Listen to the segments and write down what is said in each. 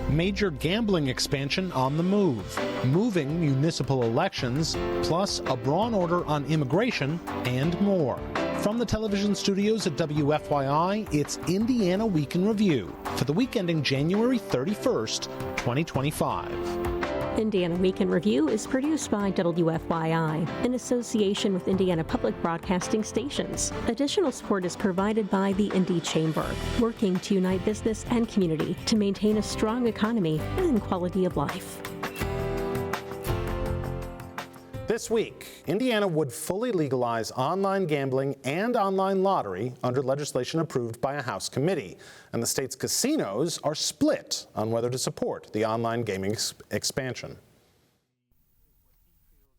major gambling expansion on the move, moving municipal elections, plus a Braun order on immigration, and more. From the television studios at WFYI, it's Indiana Week in Review for the week ending January 31st, 2025. Indiana Week in Review is produced by WFYI in association with Indiana Public Broadcasting Stations. Additional support is provided by the Indy Chamber, working to unite business and community to maintain a strong economy and quality of life. This week, Indiana would fully legalize online gambling and online lottery under legislation approved by a House committee. And the state's casinos are split on whether to support the online gaming expansion.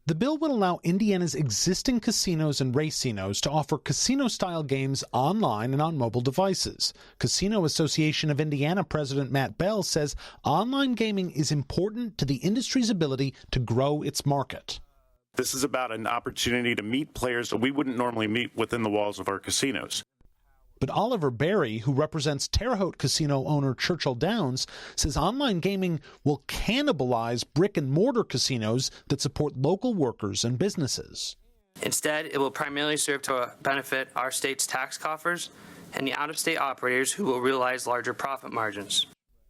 The bill would allow Indiana's existing casinos and racinos to offer casino-style games online and on mobile devices. Casino Association of Indiana President Matt Bell says online gaming is important to the industry's ability to grow its market. This is about an opportunity to meet players that we wouldn't normally meet within the walls of our casinos. But Oliver Berry, who represents Terre Haute casino owner Churchill Downs, says online gaming will cannibalize brick-and-mortar casinos that support local workers and businesses. Instead, it will primarily serve to benefit our state's tax coffers and the out-of-state operators who will realize larger profit margins.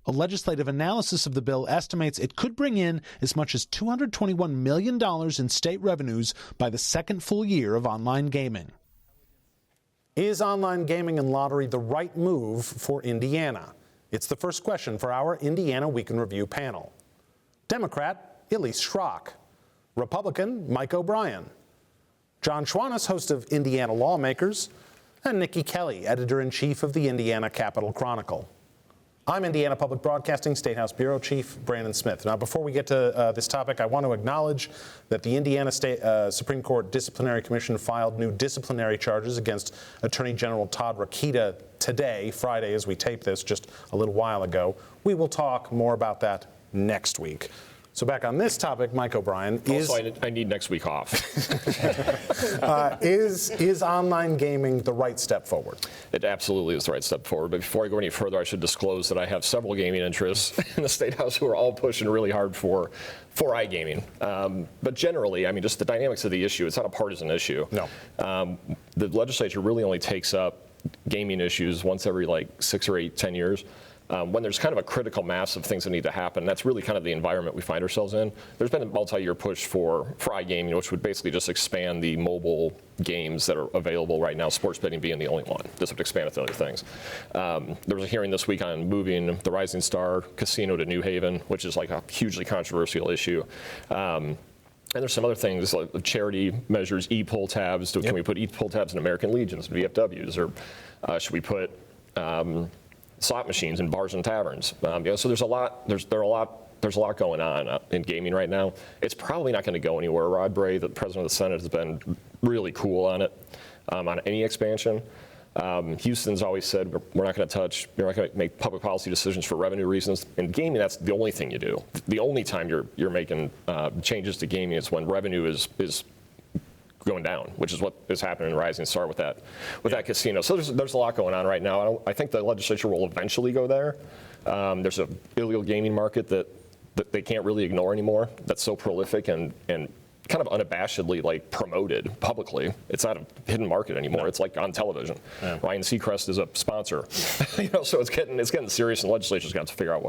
A legislative analysis of the bill estimates it could bring in as much as $221 million in state revenues by the second full year of online gaming. Is online gaming and lottery the right move for Indiana? It's the first question for our Indiana Week in Review panel. Democrat Elise Shrock, Republican Mike Braun, John Schwantes, host of Indiana Lawmakers, and Niki Kelly, editor-in-chief of the Indiana Capital Chronicle. I'm Indiana Public Broadcasting State House Bureau Chief Brandon Smith. Now, before we get to this topic, I want to acknowledge that the Indiana State Supreme Court Disciplinary Commission filed new disciplinary charges against Attorney General Todd Rokita today, Friday, as we tape this, just a little while ago. We will talk more about that next week. So back on this topic, Mike Braun, I need next week off. Is online gaming the right step forward? It absolutely is the right step forward. But before I go any further, I should disclose that I have several gaming interests in the State House who are all pushing really hard for iGaming. But generally, I mean, just the dynamics of the issue, it's not a partisan issue. No. The legislature really only takes up gaming issues once every 6 or 8, 10 years. When there's kind of a critical mass of things that need to happen. That's really kind of the environment we find ourselves in. There's been a multi-year push for iGaming, which would basically just expand the mobile games that are available right now, sports betting being the only one. This would expand it to other things. There was a hearing this week on moving the Rising Star Casino to New Haven, which is a hugely controversial issue. And there's some other things like charity measures, e-pull tabs. Can we put e-pull tabs in American Legions and VFWs? Or should we put slot machines in bars and taverns? So there's a lot going on in gaming right now. It's probably not going to go anywhere. Rod Bray, the president of the Senate, has been really cool on it, on any expansion. Houston's always said we're not going to make public policy decisions for revenue reasons. In gaming, that's the only thing you do. The only time you're making changes to gaming is when revenue is going down, which is what is happening in Rising Star with that casino. So there's a lot going on right now. I think the legislature will eventually go there. There's an illegal gaming market that they can't really ignore anymore. That's so prolific and kind of unabashedly promoted publicly. It's not a hidden market anymore. No. It's on television. Yeah. Ryan Seacrest is a sponsor. So it's getting serious, and the legislature's got to figure out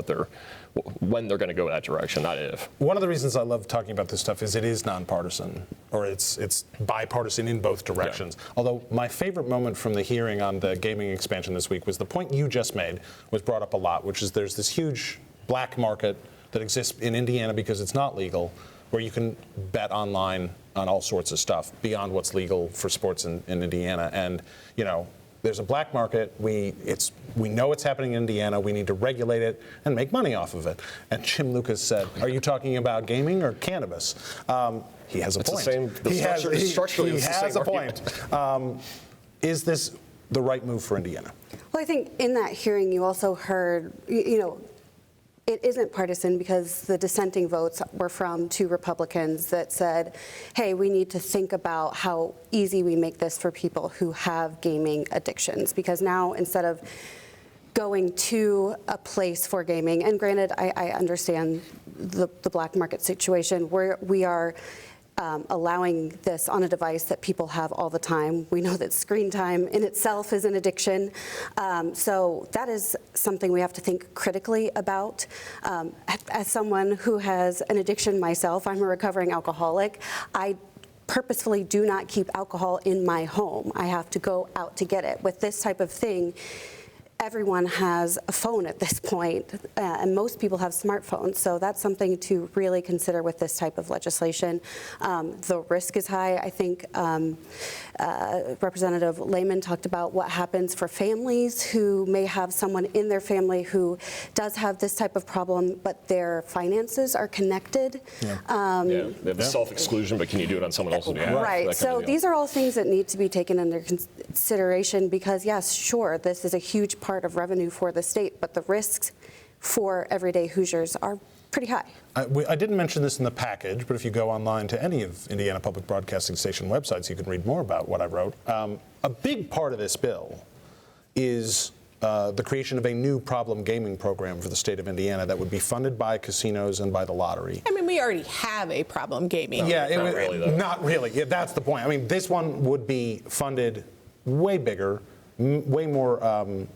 when they're going to go that direction, not if. One of the reasons I love talking about this stuff is it is nonpartisan, or it's bipartisan in both directions. Yeah. Although my favorite moment from the hearing on the gaming expansion this week was the point you just made, was brought up a lot, which is there's this huge black market that exists in Indiana because it's not legal, where you can bet online on all sorts of stuff beyond what's legal for sports in Indiana. And, there's a black market. We know it's happening in Indiana. We need to regulate it and make money off of it. And Jim Lucas said, are you talking about gaming or cannabis? He has a point. He has a point. Is this the right move for Indiana? Well, I think in that hearing you also heard, it isn't partisan because the dissenting votes were from 2 Republicans that said, hey, we need to think about how easy we make this for people who have gaming addictions. Because now, instead of going to a place for gaming. And granted, I understand the black market situation where we are allowing this on a device that people have all the time. We know that screen time in itself is an addiction. So that is something we have to think critically about. As someone who has an addiction myself, I'm a recovering alcoholic. I purposefully do not keep alcohol in my home. I have to go out to get it. With this type of thing, everyone has a phone at this point, and most people have smartphones, so that's something to really consider with this type of legislation. The risk is high. I think Representative Lehman talked about what happens for families who may have someone in their family who does have this type of problem, but their finances are connected. They have the self-exclusion, but can you do it on someone else's behalf? Right, so these are all things that need to be taken under consideration because, yes, sure, this is a huge part of revenue for the state, but the risks for everyday Hoosiers are pretty high. I didn't mention this in the package, but if you go online to any of Indiana Public Broadcasting Station websites, you can read more about what I wrote. A big part of this bill is the creation of a new problem gaming program for the state of Indiana that would be funded by casinos and by the lottery. I mean, we already have a problem gaming. Not really. Yeah, that's the point. I mean, this one would be funded way bigger, way more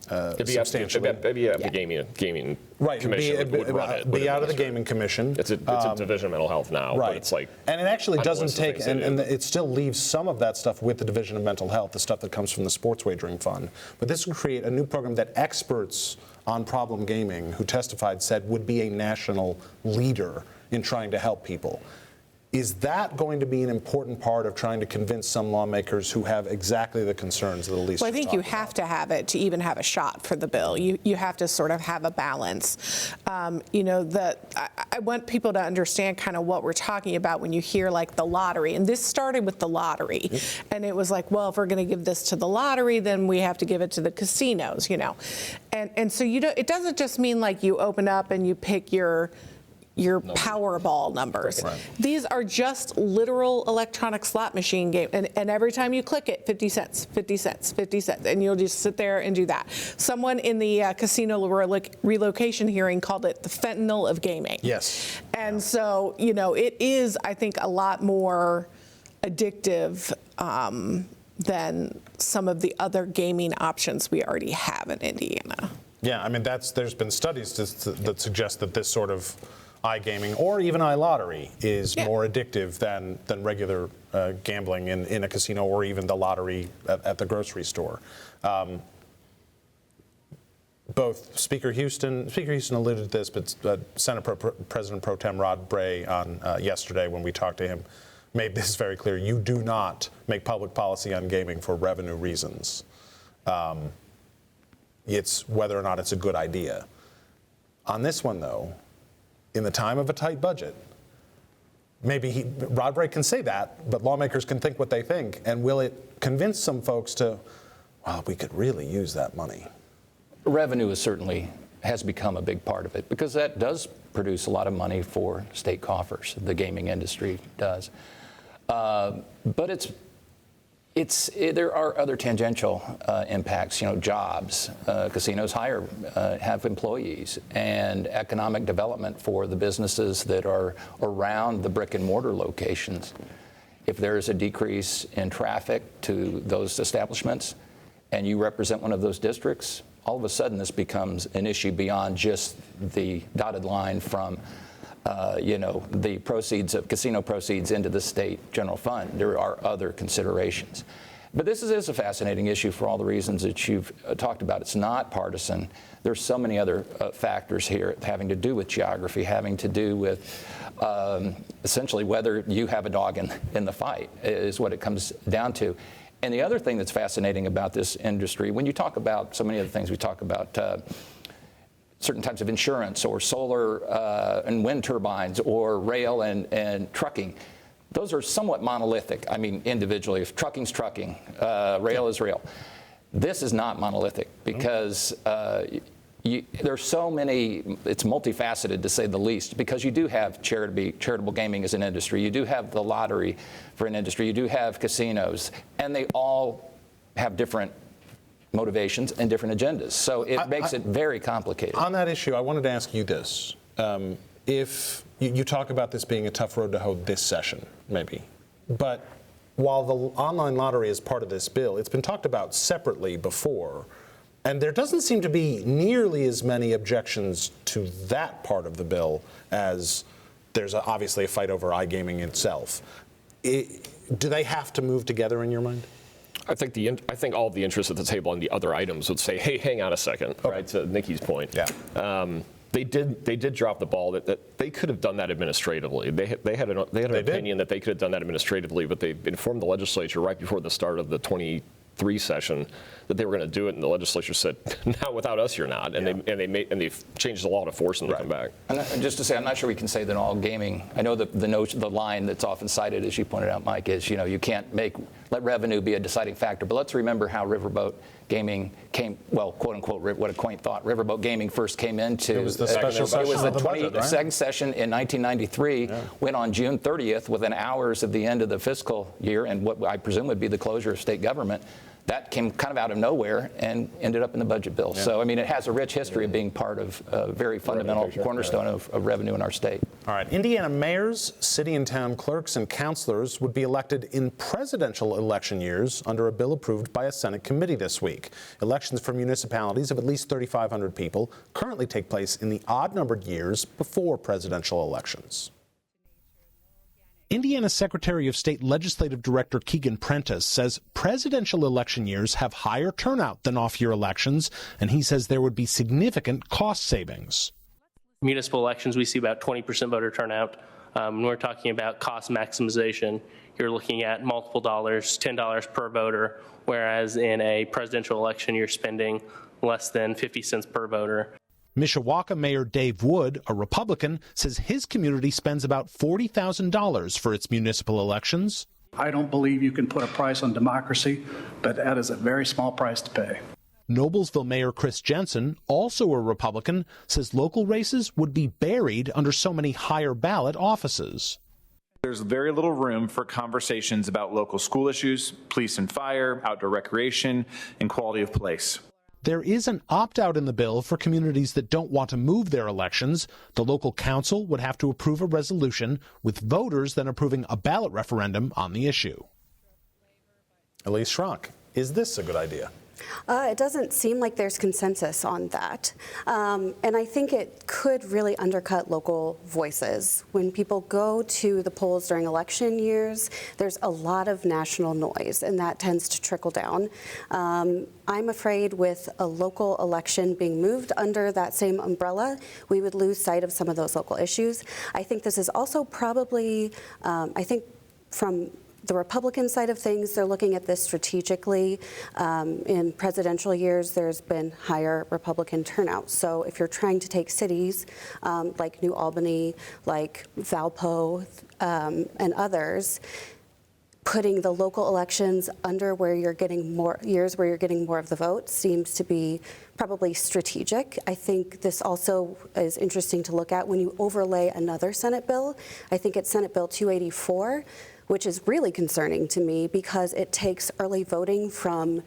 substantially. Maybe the gaming commission would run it. Be out of the gaming commission. It's a division of mental health now, right. But it's like, and it actually doesn't take, and it still leaves some of that stuff with the division of mental health, the stuff that comes from the sports wagering fund. But this would create a new program that experts on problem gaming who testified said would be a national leader in trying to help people. Is that going to be an important part of trying to convince some lawmakers who have exactly the concerns that Elise Well, I think you have to have it to even have a shot for the bill. You have to sort of have a balance. I want people to understand kind of what we're talking about when you hear like the lottery. And this started with the lottery. And it was like, well, if we're going to give this to the lottery, then we have to give it to the casinos, And so it doesn't just mean like you open up and you pick your Powerball numbers. Right. These are just literal electronic slot machine game. And every time you click it, 50 cents, 50 cents, 50 cents. And you'll just sit there and do that. Someone in the casino relocation hearing called it the fentanyl of gaming. Yes. And so, it is, I think, a lot more addictive than some of the other gaming options we already have in Indiana. Yeah, I mean, there's been studies that suggest that this sort of iGaming or even iLottery is more addictive than regular gambling in a casino or even the lottery at the grocery store. Both Speaker Houston alluded to this, but Senate President Pro Tem Rod Bray on yesterday when we talked to him made this very clear. You do not make public policy on gaming for revenue reasons. It's whether or not it's a good idea. On this one, though, in the time of a tight budget, maybe Rod Bray can say that, but lawmakers can think what they think. And will it convince some folks to, well, we could really use that money? Revenue has become a big part of it because that does produce a lot of money for state coffers. The gaming industry does. But there are other tangential impacts, jobs. Casinos have employees, and economic development for the businesses that are around the brick and mortar locations. If there is a decrease in traffic to those establishments and you represent one of those districts, all of a sudden this becomes an issue beyond just the dotted line from the proceeds of casino proceeds into the state general fund. There are other considerations. But this is a fascinating issue for all the reasons that you've talked about. It's not partisan. There's so many other factors here having to do with geography, having to do with essentially whether you have a dog in the fight is what it comes down to. And the other thing that's fascinating about this industry, when you talk about so many of the things we talk about, certain types of insurance or solar and wind turbines or rail and trucking, those are somewhat monolithic. I mean, individually, if trucking's trucking, rail is rail. This is not monolithic because there's so many, it's multifaceted to say the least, because you do have charitable gaming as an industry. You do have the lottery for an industry. You do have casinos, and they all have different motivations and different agendas. So it makes it very complicated. On that issue, I wanted to ask you this. If you talk about this being a tough road to hoe this session, maybe, but while the online lottery is part of this bill, it's been talked about separately before, and there doesn't seem to be nearly as many objections to that part of the bill as there's obviously a fight over iGaming itself. Do they have to move together in your mind? I think all of the interests at the table on the other items would say, hey, hang on a second, right, to Niki's point. Yeah. They did drop the ball that they could have done that administratively. They had an opinion that they could have done that administratively, but they informed the legislature right before the start of the 23 session that they were going to do it, and the legislature said, "Now without us, you're not." And they changed the law to force them to come back. And just to say, I'm not sure we can say that all gaming. I know the line that's often cited, as you pointed out, Mike, is you can't let revenue be a deciding factor. But let's remember how riverboat gaming came, well, quote unquote, what a quaint thought. Riverboat gaming first came into. It was the special session. It was the of the budget, 22nd session in 1993. Yeah. Went on June 30th, within hours of the end of the fiscal year, and what I presume would be the closure of state government. That came kind of out of nowhere and ended up in the budget bill. Yeah. So, I mean, it has a rich history of being part of a very fundamental cornerstone of revenue in our state. All right. Indiana mayors, city and town clerks, and councilors would be elected in presidential election years under a bill approved by a Senate committee this week. Elections for municipalities of at least 3,500 people currently take place in the odd-numbered years before presidential elections. Indiana Secretary of State Legislative Director Keegan Prentice says presidential election years have higher turnout than off-year elections, and he says there would be significant cost savings. Municipal elections, we see about 20% voter turnout. When we're talking about cost maximization, you're looking at multiple dollars, $10 per voter, whereas in a presidential election, you're spending less than 50 cents per voter. Mishawaka Mayor Dave Wood, a Republican, says his community spends about $40,000 for its municipal elections. I don't believe you can put a price on democracy, but that is a very small price to pay. Noblesville Mayor Chris Jensen, also a Republican, says local races would be buried under so many higher ballot offices. There's very little room for conversations about local school issues, police and fire, outdoor recreation, and quality of place. There is an opt-out in the bill for communities that don't want to move their elections. The local council would have to approve a resolution, with voters then approving a ballot referendum on the issue. Elise Shrock, is this a good idea? It doesn't seem like there's consensus on that. And I think it could really undercut local voices. When people go to the polls during election years, there's a lot of national noise, and that tends to trickle down. I'm afraid with a local election being moved under that same umbrella, we would lose sight of some of those local issues. I think this is also probably, from the Republican side of things, they're looking at this strategically. In presidential years, there's been higher Republican turnout. So if you're trying to take cities like New Albany, like Valpo, and others, putting the local elections under where you're getting more years where you're getting more of the vote seems to be probably strategic. I think this also is interesting to look at when you overlay another Senate bill. I think it's Senate Bill 284, which is really concerning to me because it takes early voting from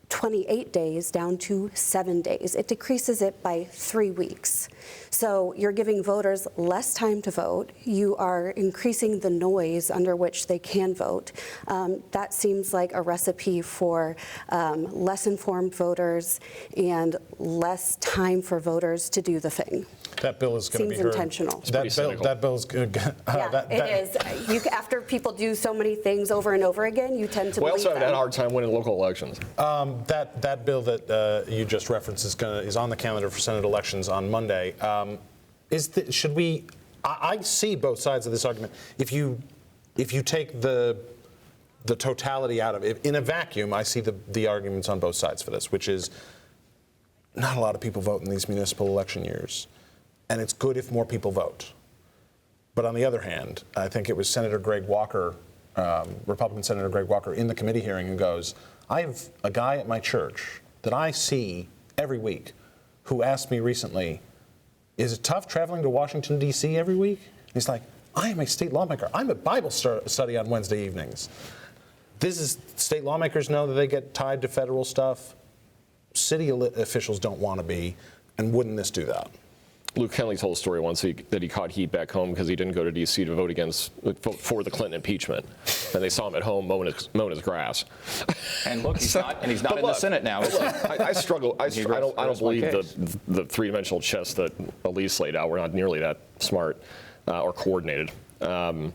28 days down to 7 days. It decreases it by 3 weeks. So you're giving voters less time to vote. You are increasing the noise under which they can vote. That seems like a recipe for less informed voters and less time for voters to do the thing. That bill is going to be heard. Seems intentional. That bill's good. It is. After people do so many things over and over again, you tend to believe also have them. a hard time winning local elections. That bill that you just referenced is on the calendar for Senate elections on Monday. Should we? I see both sides of this argument. If you take the totality out of it, in a vacuum, I see the arguments on both sides for this, which is not a lot of people vote in these municipal election years, and it's good if more people vote. But on the other hand, I think it was Senator Greg Walker, Republican Senator Greg Walker, in the committee hearing who goes, I have a guy at my church that I see every week who asked me recently, is it tough traveling to Washington, D.C. every week? And he's like, I am a state lawmaker. I'm at Bible study on Wednesday evenings. State lawmakers know that they get tied to federal stuff. city officials don't want to be, and wouldn't this do that? Luke Kenley told a story once that he caught heat back home because he didn't go to D.C. to vote for the Clinton impeachment, and they saw him at home mowing his grass. And look, he's not in the Senate now. I struggle. I don't believe the three-dimensional chess that Elise laid out. We're not nearly that smart or coordinated. But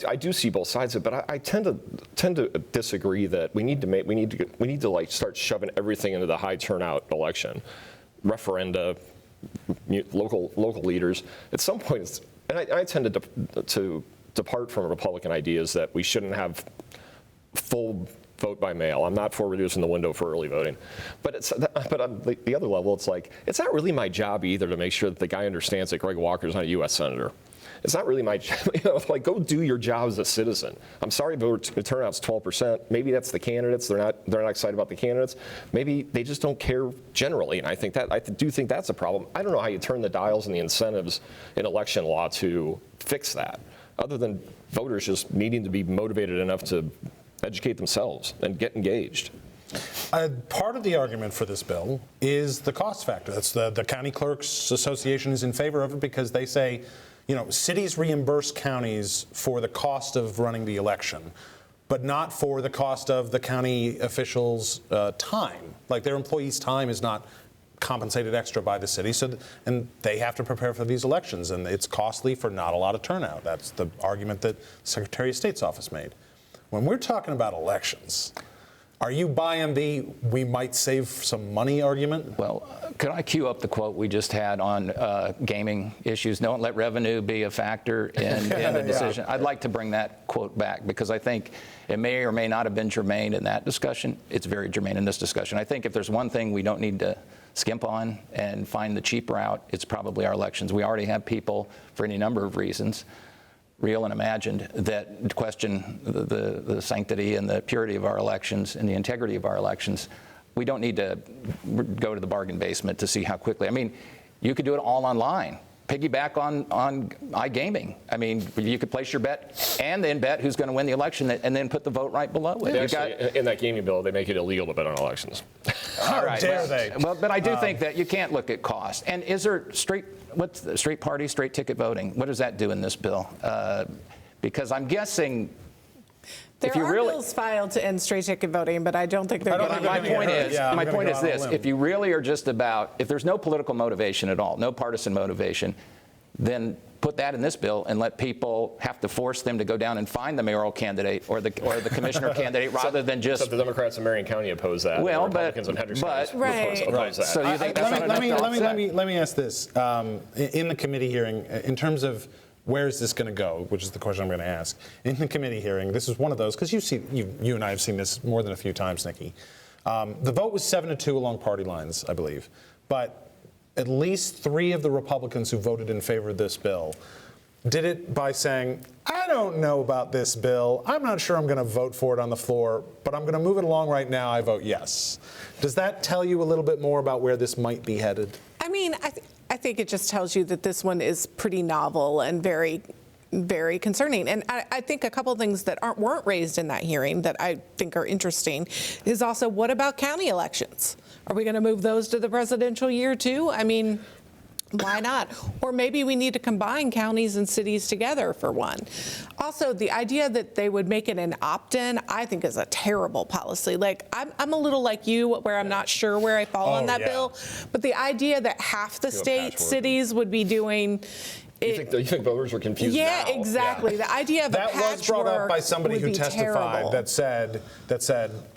I do see both sides of it. But I tend to disagree that we need to like start shoving everything into the high turnout election. Referenda, local leaders. At some point, and I tend to depart from Republican ideas that we shouldn't have full vote by mail. I'm not for reducing the window for early voting, but on the other level, it's like it's not really my job either to make sure that the guy understands that Greg Walker is not a U.S. senator. It's not really my job. Like, go do your job as a citizen. I'm sorry, voter turnout's 12%. Maybe that's the candidates. They're not excited about the candidates. Maybe they just don't care generally. And I do think that's a problem. I don't know how you turn the dials and the incentives in election law to fix that, other than voters just needing to be motivated enough to educate themselves and get engaged. Part of the argument for this bill is the cost factor. That's the County Clerks Association is in favor of it because they say, cities reimburse counties for the cost of running the election, but not for the cost of the county officials' time. Like, their employees' time is not compensated extra by the city, and they have to prepare for these elections, and it's costly for not a lot of turnout. That's the argument that the Secretary of State's office made. When we're talking about elections, are you buying the we might save some money argument? Well, could I cue up the quote we just had on gaming issues? Don't let revenue be a factor in the decision. I'd like to bring that quote back because I think it may or may not have been germane in that discussion. It's very germane in this discussion. I think if there's one thing we don't need to skimp on and find the cheap route, it's probably our elections. We already have people, for any number of reasons, real and imagined, that question the sanctity and the purity of our elections and the integrity of our elections. We don't need to go to the bargain basement to see how quickly. I mean, you could do it all online. Piggyback on iGaming. I mean, you could place your bet and then bet who's going to win the election and then put the vote right below it. Actually, in that gaming bill, they make it illegal to bet on elections. How dare they? Well, but I do think that you can't look at cost. And is there what's the straight party, straight ticket voting? What does that do in this bill? Because I'm guessing there are bills filed to end straight ticket voting, but I don't think they're going to. My point is this: if you really are just about, if there's no political motivation at all, no partisan motivation, then put that in this bill and let people have to force them to go down and find the mayoral candidate or the commissioner candidate rather than just. Except the Democrats in Marion County oppose that. Well, Republicans in Hendricks County oppose that. So you think that's not enough to offset? Let me ask this: in the committee hearing, in terms of where is this going to go, which is the question I'm going to ask. In the committee hearing, this is one of those, because you and I have seen this more than a few times, Niki. The vote was 7-2 along party lines, I believe. But at least 3 of the Republicans who voted in favor of this bill did it by saying, I don't know about this bill. I'm not sure I'm going to vote for it on the floor, but I'm going to move it along right now. I vote yes. Does that tell you a little bit more about where this might be headed? I mean, I think it just tells you that this one is pretty novel and very, very concerning. And I think a couple of things that weren't raised in that hearing that I think are interesting is also, what about county elections? Are we going to move those to the presidential year too? I mean, why not? Or maybe we need to combine counties and cities together for one. Also, the idea that they would make it an opt-in, I think is a terrible policy. Like, I'm a little like you, where I'm not sure where I fall on that bill. But the idea that half the cities would be doing You think voters are confused? Yeah, now? Exactly. Yeah. The idea of that was brought up by somebody who testified that said,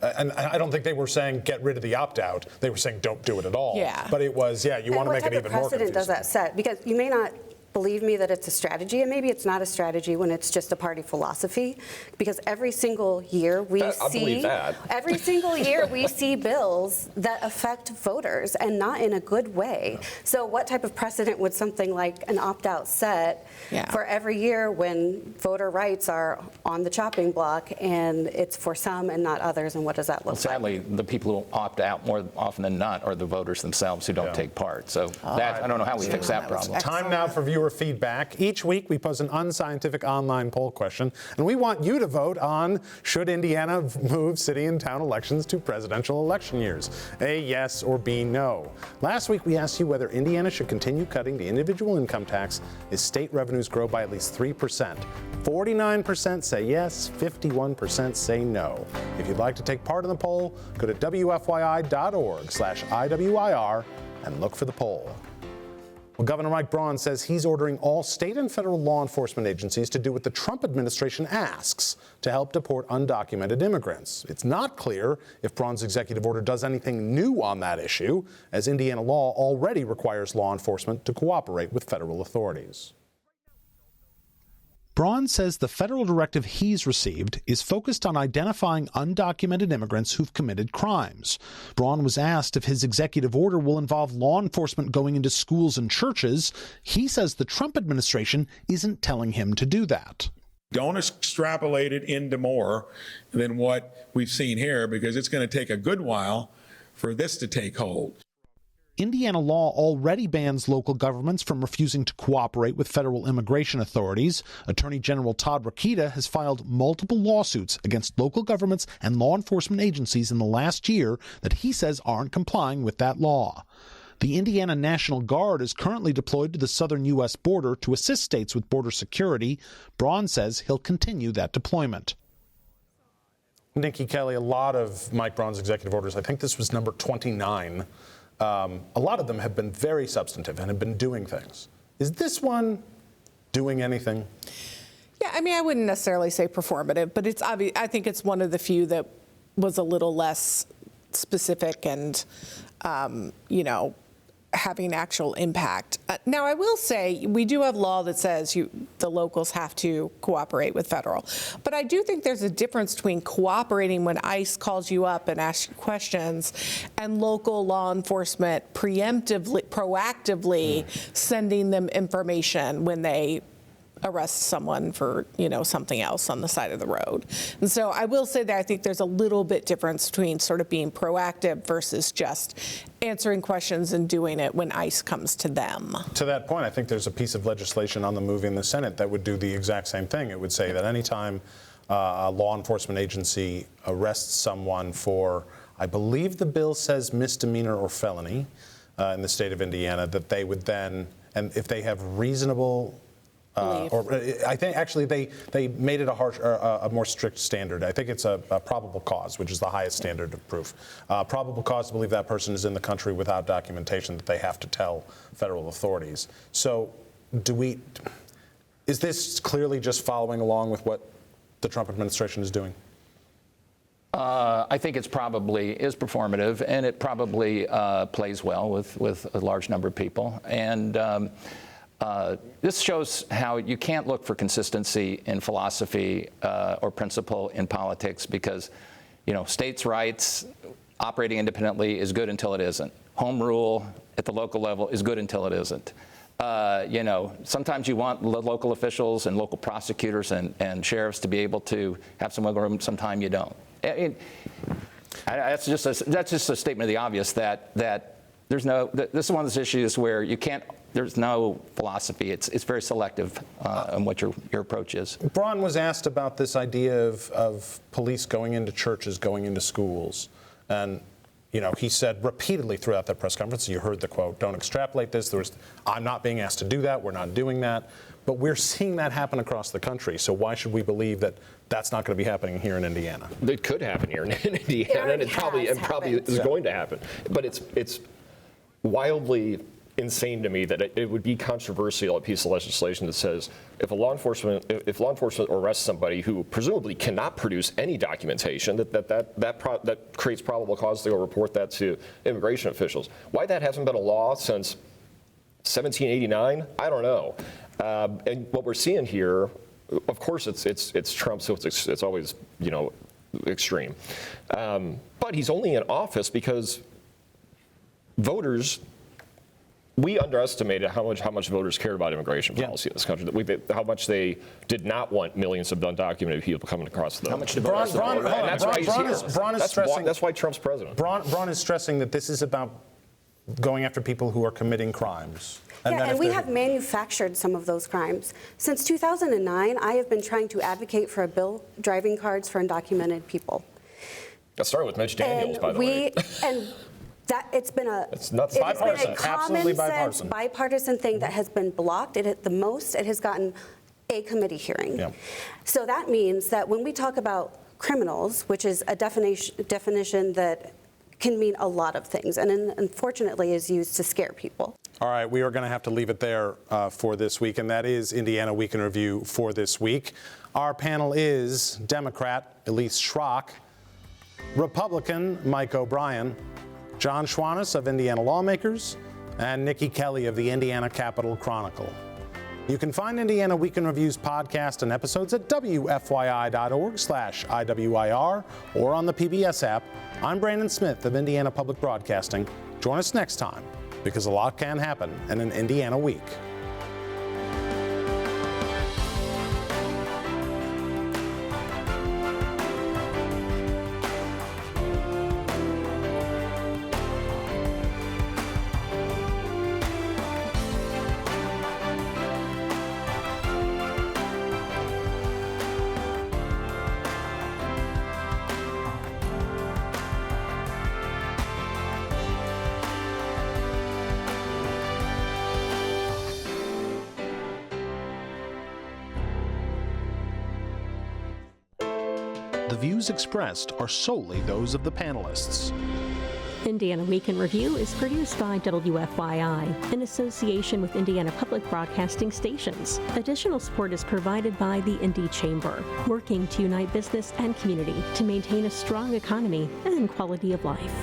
and I don't think they were saying get rid of the opt-out. They were saying don't do it at all. Yeah. But it was, you want to make it even more confusing. What type of precedent does that set? Because you may not believe me that it's a strategy, and maybe it's not a strategy when it's just a party philosophy, because every single year we see bills that affect voters and not in a good way. So what type of precedent would something like an opt-out set for every year when voter rights are on the chopping block and it's for some and not others, and what does that look like? Sadly, the people who opt out more often than not are the voters themselves who don't take part. So I don't know how we fix that problem. Time now for viewer viewer feedback. Each week we post an unscientific online poll question, and we want you to vote on should Indiana move city and town elections to presidential election years? A, yes, or B, no. Last week we asked you whether Indiana should continue cutting the individual income tax as state revenues grow by at least 3%. 49% say yes, 51% say no. If you'd like to take part in the poll, go to WFYI.org/IWIR and look for the poll. Well, Governor Mike Braun says he's ordering all state and federal law enforcement agencies to do what the Trump administration asks to help deport undocumented immigrants. It's not clear if Braun's executive order does anything new on that issue, as Indiana law already requires law enforcement to cooperate with federal authorities. Braun says the federal directive he's received is focused on identifying undocumented immigrants who've committed crimes. Braun was asked if his executive order will involve law enforcement going into schools and churches. He says the Trump administration isn't telling him to do that. Don't extrapolate it into more than what we've seen here, because it's going to take a good while for this to take hold. Indiana law already bans local governments from refusing to cooperate with federal immigration authorities. Attorney General Todd Rokita has filed multiple lawsuits against local governments and law enforcement agencies in the last year that he says aren't complying with that law. The Indiana National Guard is currently deployed to the southern U.S. border to assist states with border security. Braun says he'll continue that deployment. Niki Kelly, a lot of Mike Braun's executive orders, I think this was number 29, a lot of them have been very substantive and have been doing things. Is this one doing anything? Yeah, I mean, I wouldn't necessarily say performative, but it's obvious. I think it's one of the few that was a little less specific and, having actual impact. Now, I will say we do have law that says the locals have to cooperate with federal. But I do think there's a difference between cooperating when ICE calls you up and asks you questions and local law enforcement proactively sending them information when they arrest someone for, something else on the side of the road. And so I will say that I think there's a little bit difference between sort of being proactive versus just answering questions and doing it when ICE comes to them. To that point, I think there's a piece of legislation on the move in the Senate that would do the exact same thing. It would say that anytime a law enforcement agency arrests someone for, I believe the bill says misdemeanor or felony in the state of Indiana, that they would then, and if they have reasonable I think actually they made it a more strict standard. I think it's a probable cause, which is the highest standard of proof. Probable cause to believe that person is in the country without documentation that they have to tell federal authorities. So is this clearly just following along with what the Trump administration is doing? I think it's probably is performative, and it probably plays well with a large number of people. And this shows how you can't look for consistency in philosophy or principle in politics, because, states' rights operating independently is good until it isn't. Home rule at the local level is good until it isn't. Sometimes you want local officials and local prosecutors and sheriffs to be able to have some wiggle room. Sometimes you don't. That's just a statement of the obvious that this is one of those issues where there's no philosophy. It's very selective on what your approach is. Braun was asked about this idea of police going into churches, going into schools, and he said repeatedly throughout that press conference, you heard the quote, "Don't extrapolate this." I'm not being asked to do that. We're not doing that. But we're seeing that happen across the country. So why should we believe that that's not going to be happening here in Indiana? It could happen here in Indiana, and it probably is going to happen. But it's wildly insane to me that it would be controversial, a piece of legislation that says if law enforcement arrests somebody who presumably cannot produce any documentation, that creates probable cause to go report that to immigration officials. Why that hasn't been a law since 1789, I don't know. And what we're seeing here, of course, it's Trump, so it's always extreme. But he's only in office because voters. We underestimated how much voters cared about immigration policy in this country. How much they did not want millions of undocumented people coming across the. How much Braun is stressing. That's why Trump's president. Braun is stressing that this is about going after people who are committing crimes. And we have manufactured some of those crimes. Since 2009, I have been trying to advocate for a bill, driving cards for undocumented people. That started with Mitch Daniels, by the way. And that it's been a bipartisan, common bipartisan. sense bipartisan thing that has been blocked. It has gotten a committee hearing. Yeah. So that means that when we talk about criminals, which is a definition that can mean a lot of things, and unfortunately is used to scare people. All right, we are going to have to leave it there for this week, and that is Indiana Week in Review for this week. Our panel is Democrat Elise Shrock, Republican Mike Braun, John Schwantes of Indiana Lawmakers, and Niki Kelly of the Indiana Capital Chronicle. You can find Indiana Week in Review's podcast and episodes at WFYI.org/IWIR or on the PBS app. I'm Brandon Smith of Indiana Public Broadcasting. Join us next time, because a lot can happen in an Indiana week. The views expressed are solely those of the panelists. Indiana Week in Review is produced by WFYI in association with Indiana Public Broadcasting Stations. Additional support is provided by the Indy Chamber, working to unite business and community to maintain a strong economy and quality of life.